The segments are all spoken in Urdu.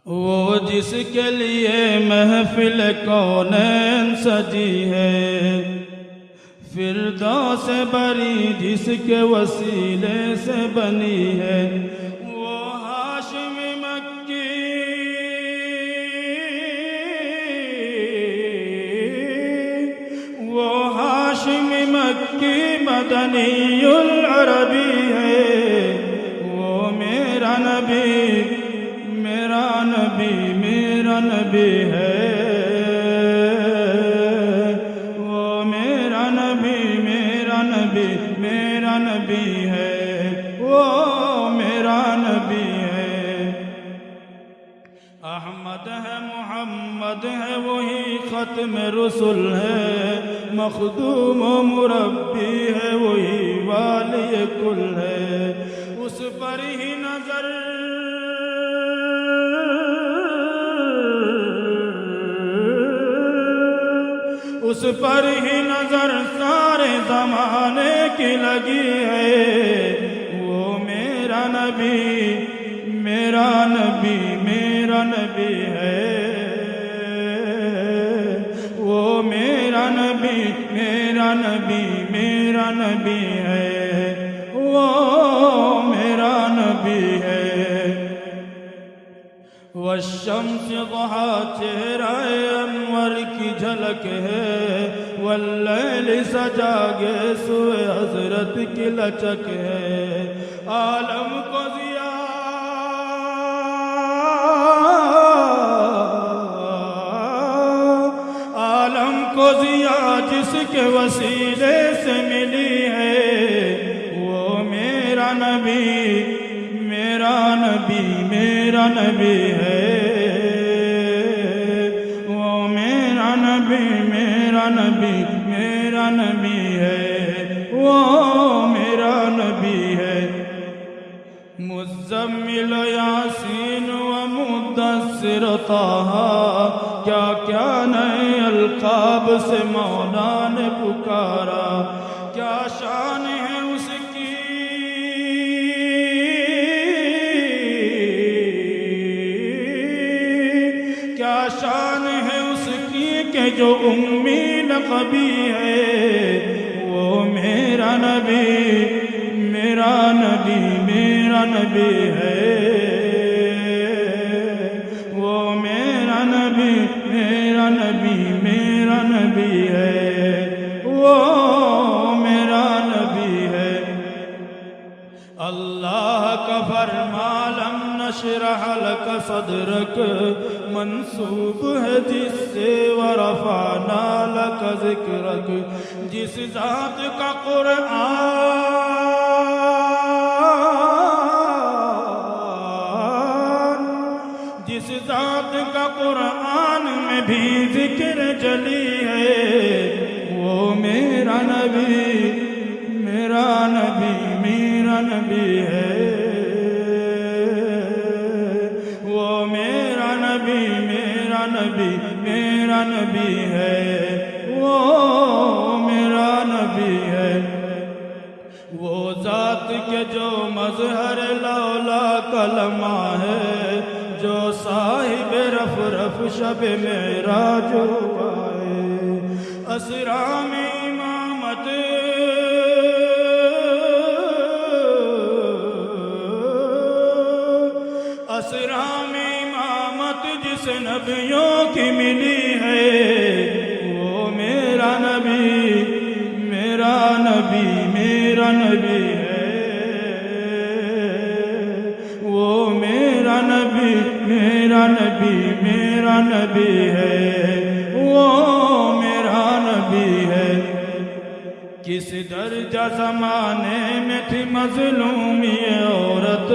وہ جس کے لیے محفل کونین سجی ہے، فردوس بری جس کے وسیلے سے بنی ہے، وہ ہاشم مکی، وہ ہاشم مکی مدنی العربی ہے، وہ میرا نبی، میرا نبی، میرا نبی ہے، وہ میرا نبی، میرا نبی، میرا نبی ہے، وہ میرا نبی ہے۔ احمد ہے، محمد ہے، وہی ختم رسل ہے، مخدوم و مربی ہے، وہی والی کل ہے، اس پر ہی نظر، اس پر ہی نظر سارے زمانے کی لگی ہے، وہ میرا نبی، میرا نبی، میرا نبی ہے، وہ میرا نبی، میرا نبی، میرا نبی ہے، وہ میرا نبی ہے۔ والشمس ضحا چہرہ انور کی جھلک ہے، واللیل سجا گے سوئے حضرت کی لچک ہے، عالم کو ضیا، عالم کو ضیا جس کے وسیلے سے ملی ہے، وہ میرا نبی، میرا نبی، میرا نبی ہے، وہ میرا نبی، میرا نبی، میرا نبی ہے، وہ میرا نبی ہے۔ مزمل یاسین و مدثر طٰہٰ، کیا کیا نئے القاب سے مولا نے پکارا، کیا شان ہے اس کی، کیا شان ہے اس کی کہ جو امی لقبی ہے، وہ میرا نبی، میرا نبی، میرا نبی ہے، وہ میرا نبی، میرا نبی، میرا نبی ہے، وہ میرا نبی ہے۔ اللہ کا فرمان لم نشرح لک صدرک منسوب ہے جس سے، ورفعنا لک ذکرک جس ذات کا قرآن، جس ذات کا قرآن میں بھی ذکر جلی ہے، وہ میرا نبی، میرا نبی، میرا نبی ہے، وہ میرا نبی، میرا نبی، میرا نبی ہے، وہ میرا نبی ہے۔ وہ ذات کے جو مظہر لولا کلمہ ہے، جو صاحب رف رف شب معراج ہوا ہے، اسرا میں امامت، اسرا میں امامت جس نبیوں کی ملی ہے، وہ میرا نبی، میرا نبی، میرا نبی ہے، وہ میرا نبی، میرا نبی، میرا نبی ہے، وہ میرا نبی ہے۔ کس درجہ زمانے میں تھی مظلوم یہ عورت،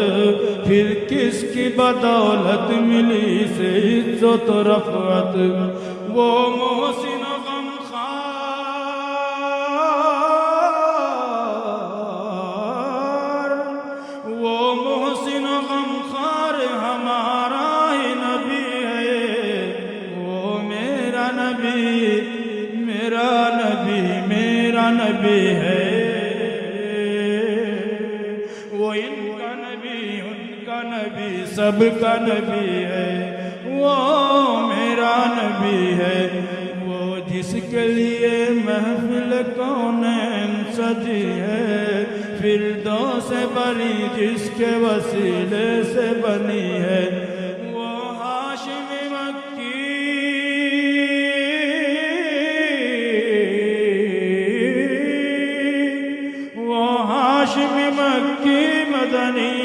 پھر کس کی بدولت ملی سے عزت و رفعت، وہ محسن و غمخوار، وہ محسن و غمخوار ہمارا ہی نبی ہے، وہ میرا نبی، میرا نبی، میرا نبی ہے، وہ ان کا نبی، ان کا نبی، سب کا نبی ہے۔ وہ میرا نبی ہے، وہ جس کے لیے محفل کونین سجی ہے، فردوس بری جس کے وسیلے سے بنی ہے، وہ ہاشم مکی، وہ ہاشم مکی مدنی